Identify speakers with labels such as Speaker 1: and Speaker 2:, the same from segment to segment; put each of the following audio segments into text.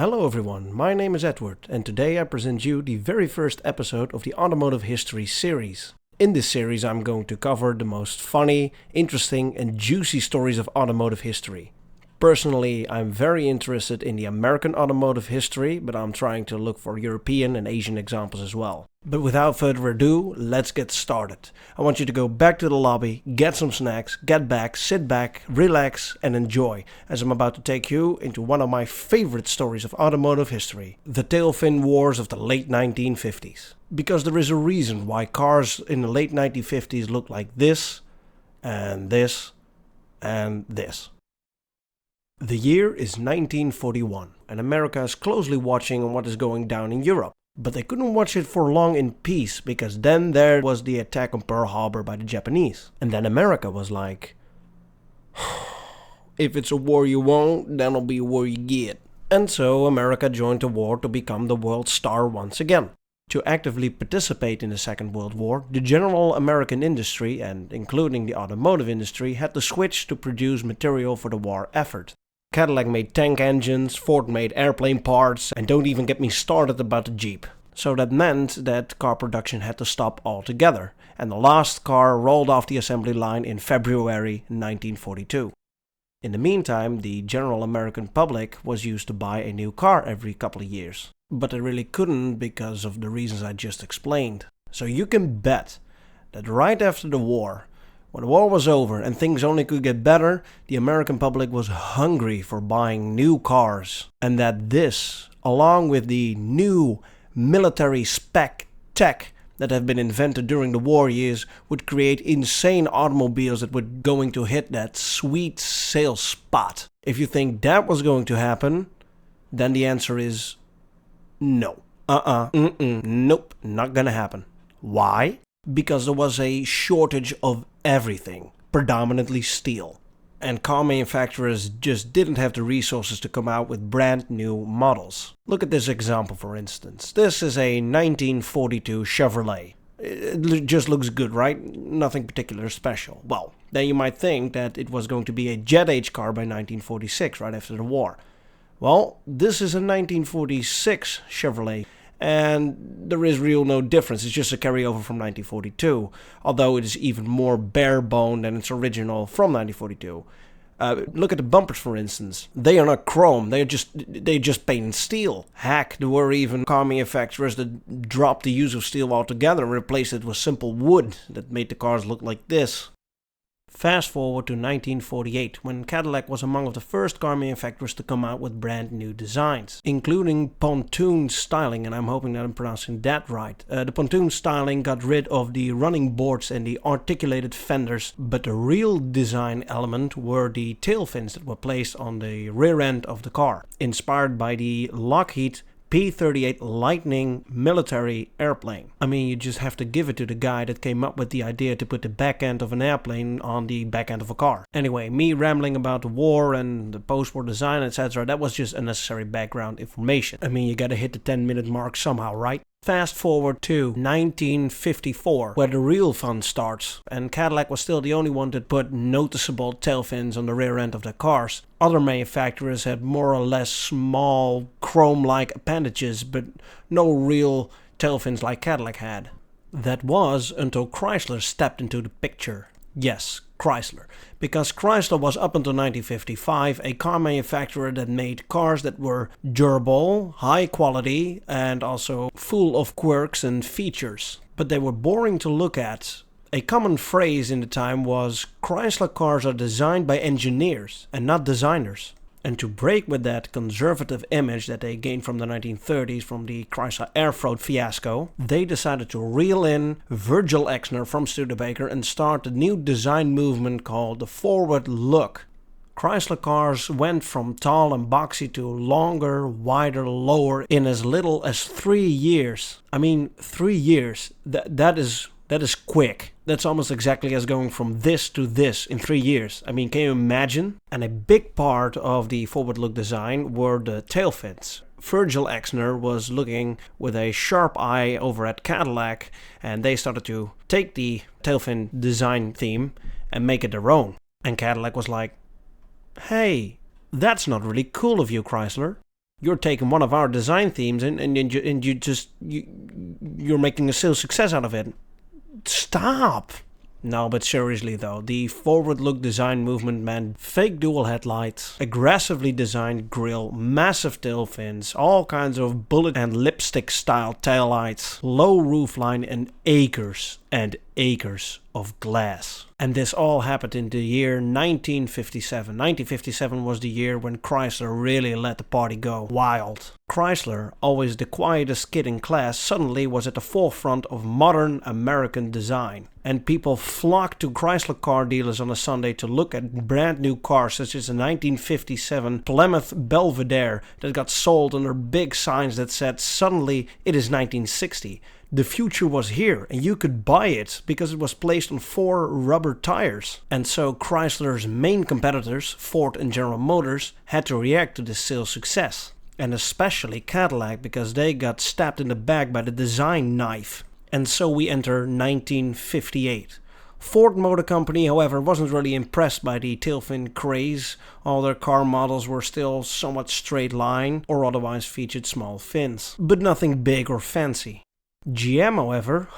Speaker 1: Hello everyone, my name is Edward and today I present you the very first episode of the Automotive History series. In this series I'm going to cover the most funny, interesting and juicy stories of automotive history. Personally, I'm very interested in the American automotive history, but I'm trying to look for European and Asian examples as well. But without further ado, let's get started. I want you to go back to the lobby, get some snacks, get back, sit back, relax and enjoy, as I'm about to take you into one of my favorite stories of automotive history, the Tailfin Wars of the late 1950s. Because there is a reason why cars in the late 1950s look like this, and this, and this. The year is 1941, and America is closely watching what is going down in Europe. But they couldn't watch it for long in peace, because then there was the attack on Pearl Harbor by the Japanese. And then America was like, if it's a war you want, then it'll be a war you get. And so America joined the war to become the world star once again. To actively participate in the Second World War, the general American industry, and including the automotive industry, had to switch to produce material for the war effort. Cadillac made tank engines, Ford made airplane parts, and don't even get me started about the Jeep. So that meant that car production had to stop altogether, and the last car rolled off the assembly line in February 1942. In the meantime, the general American public was used to buy a new car every couple of years. But they really couldn't because of the reasons I just explained. So you can bet that right after the war, when the war was over and things only could get better, the American public was hungry for buying new cars. And that this, along with the new military spec tech that have been invented during the war years, would create insane automobiles that were going to hit that sweet sales spot. If you think that was going to happen, then the answer is no. Nope, not gonna happen. Why? Because there was a shortage of everything, predominantly steel. And car manufacturers just didn't have the resources to come out with brand new models. Look at this example for instance. This is a 1942 Chevrolet. It just looks good, right? Nothing particular special. Well, then you might think that it was going to be a jet age car by 1946, right after the war. Well, this is a 1946 Chevrolet. And there is real no difference, it's just a carryover from 1942, although it is even more bare-boned than its original from 1942. Look at the bumpers for instance. They are not chrome, they're just painted steel. Heck, there were even car manufacturers that dropped the use of steel altogether and replaced it with simple wood that made the cars look like this. Fast forward to 1948, when Cadillac was among the first car manufacturers to come out with brand new designs, including Pontoon styling, and I'm hoping that I'm pronouncing that right. The Pontoon styling got rid of the running boards and the articulated fenders, but the real design element were the tailfins that were placed on the rear end of the car, inspired by the Lockheed P-38 Lightning military airplane. I mean, you just have to give it to the guy that came up with the idea to put the back end of an airplane on the back end of a car. Anyway, me rambling about the war and the post-war design, etc., that was just unnecessary background information. I mean, you gotta hit the 10-minute mark somehow, right? Fast forward to 1954, where the real fun starts, and Cadillac was still the only one that put noticeable tail fins on the rear end of their cars. Other manufacturers had more or less small chrome-like appendages, but no real tail fins like Cadillac had. That was until Chrysler stepped into the picture. Yes, Chrysler. Because Chrysler was up until 1955 a car manufacturer that made cars that were durable, high quality, and also full of quirks and features. But they were boring to look at. A common phrase in the time was, Chrysler cars are designed by engineers and not designers. And to break with that conservative image that they gained from the 1930s from the Chrysler Airfloat fiasco, they decided to reel in Virgil Exner from Studebaker and start a new design movement called the Foward Look. Chrysler cars went from tall and boxy to longer, wider, lower in as little as 3 years. I mean, 3 years, that is quick. That's almost exactly as going from this to this in 3 years. I mean, can you imagine? And a big part of the Foward Look design were the tailfins. Virgil Exner was looking with a sharp eye over at Cadillac, and they started to take the tailfin design theme and make it their own. And Cadillac was like, hey, that's not really cool of you, Chrysler. You're taking one of our design themes you're making a sales success out of it. Stop! No, but seriously though, the Foward Look design movement meant fake dual headlights, aggressively designed grille, massive tail fins, all kinds of bullet and lipstick style taillights, low roofline, and acres of glass. And this all happened in the year 1957. 1957 was the year when Chrysler really let the party go wild. Chrysler, always the quietest kid in class, suddenly was at the forefront of modern American design. And people flocked to Chrysler car dealers on a Sunday to look at brand new cars such as the 1957 Plymouth Belvedere that got sold under big signs that said suddenly it is 1960. The future was here and you could buy it because it was placed on 4 rubber tires. And so Chrysler's main competitors, Ford and General Motors, had to react to this sales success. And especially Cadillac, because they got stabbed in the back by the design knife. And so we enter 1958. Ford Motor Company, however, wasn't really impressed by the tailfin craze. All their car models were still somewhat straight line or otherwise featured small fins, but nothing big or fancy. GM, however,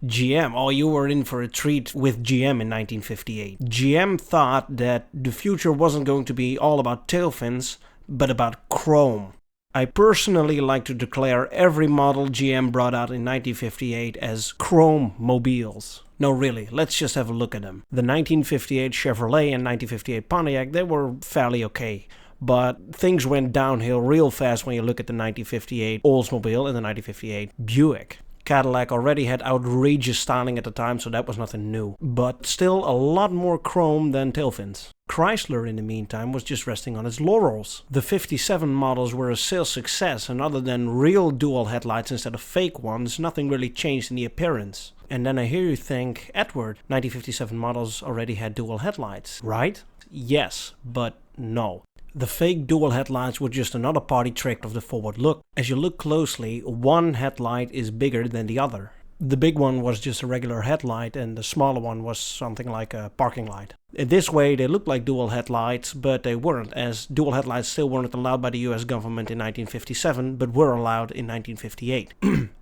Speaker 1: GM, you were in for a treat with GM in 1958. GM thought that the future wasn't going to be all about tailfins, but about chrome. I personally like to declare every model GM brought out in 1958 as chrome mobiles. No, really, let's just have a look at them. The 1958 Chevrolet and 1958 Pontiac, they were fairly okay. But things went downhill real fast when you look at the 1958 Oldsmobile and the 1958 Buick. Cadillac already had outrageous styling at the time, so that was nothing new. But still a lot more chrome than tailfins. Chrysler, in the meantime, was just resting on its laurels. The 57 models were a sales success, and other than real dual headlights instead of fake ones, nothing really changed in the appearance. And then I hear you think, Edward, 1957 models already had dual headlights, right? Yes, but no. The fake dual headlights were just another party trick of the Foward Look. As you look closely, one headlight is bigger than the other. The big one was just a regular headlight and the smaller one was something like a parking light. In this way they looked like dual headlights, but they weren't, as dual headlights still weren't allowed by the US government in 1957, but were allowed in 1958.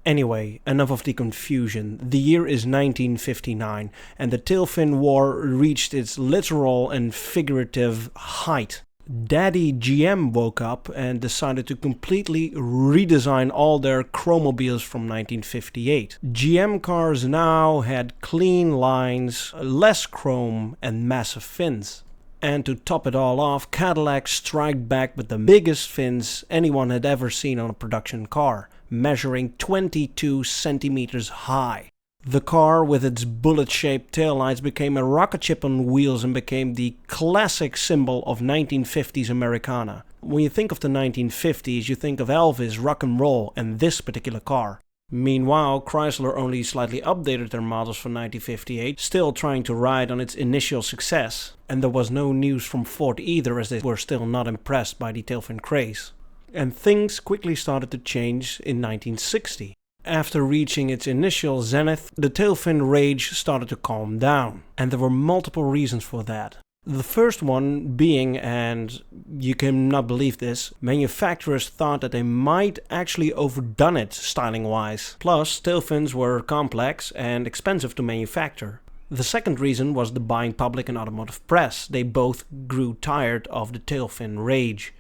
Speaker 1: Anyway, enough of the confusion. The year is 1959 and the Tailfin War reached its literal and figurative height. Daddy GM woke up and decided to completely redesign all their chromobiles from 1958. GM cars now had clean lines, less chrome and massive fins. And to top it all off, Cadillac struck back with the biggest fins anyone had ever seen on a production car, measuring 22 centimeters high. The car with its bullet-shaped taillights became a rocket ship on wheels and became the classic symbol of 1950s Americana. When you think of the 1950s, you think of Elvis, rock and roll, and this particular car. Meanwhile, Chrysler only slightly updated their models for 1958, still trying to ride on its initial success. And there was no news from Ford either, as they were still not impressed by the tailfin craze. And things quickly started to change in 1960. After reaching its initial zenith, the tailfin rage started to calm down, and there were multiple reasons for that. The first one being, and you cannot believe this, manufacturers thought that they might actually overdone it styling-wise. Plus, tailfins were complex and expensive to manufacture. The second reason was the buying public and automotive press. They both grew tired of the tailfin rage.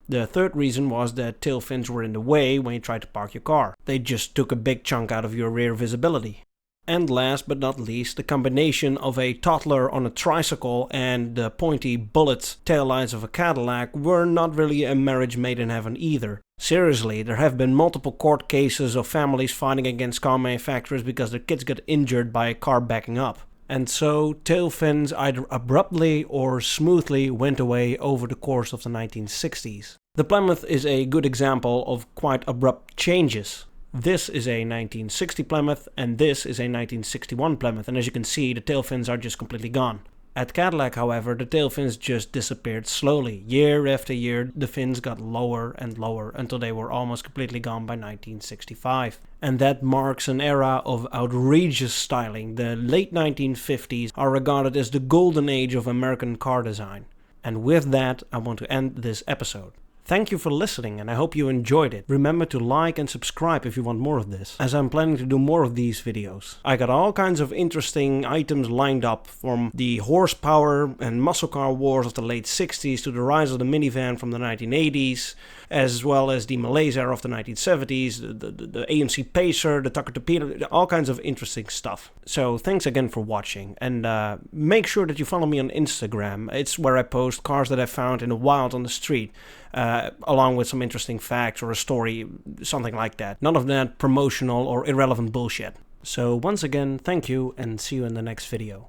Speaker 1: The third reason was that tailfins were in the way when you tried to park your car. They just took a big chunk out of your rear visibility. And last but not least, the combination of a toddler on a tricycle and the pointy bullet taillights of a Cadillac were not really a marriage made in heaven either. Seriously, there have been multiple court cases of families fighting against car manufacturers because their kids got injured by a car backing up. And so tailfins either abruptly or smoothly went away over the course of the 1960s. The Plymouth is a good example of quite abrupt changes. This is a 1960 Plymouth and this is a 1961 Plymouth, and as you can see the tailfins are just completely gone. At Cadillac, however, the tailfins just disappeared slowly. Year after year, the fins got lower and lower until they were almost completely gone by 1965. And that marks an era of outrageous styling. The late 1950s are regarded as the golden age of American car design. And with that, I want to end this episode. Thank you for listening, and I hope you enjoyed it. Remember to like and subscribe if you want more of this, as I'm planning to do more of these videos. I got all kinds of interesting items lined up, from the horsepower and muscle car wars of the late 60s to the rise of the minivan from the 1980s, as well as the Malaise era of the 1970s, the AMC Pacer, the Tucker Torpedo, all kinds of interesting stuff. So thanks again for watching, and make sure that you follow me on Instagram. It's where I post cars that I found in the wild on the street. Along with some interesting facts or a story, something like that. None of that promotional or irrelevant bullshit. So once again, thank you, and see you in the next video.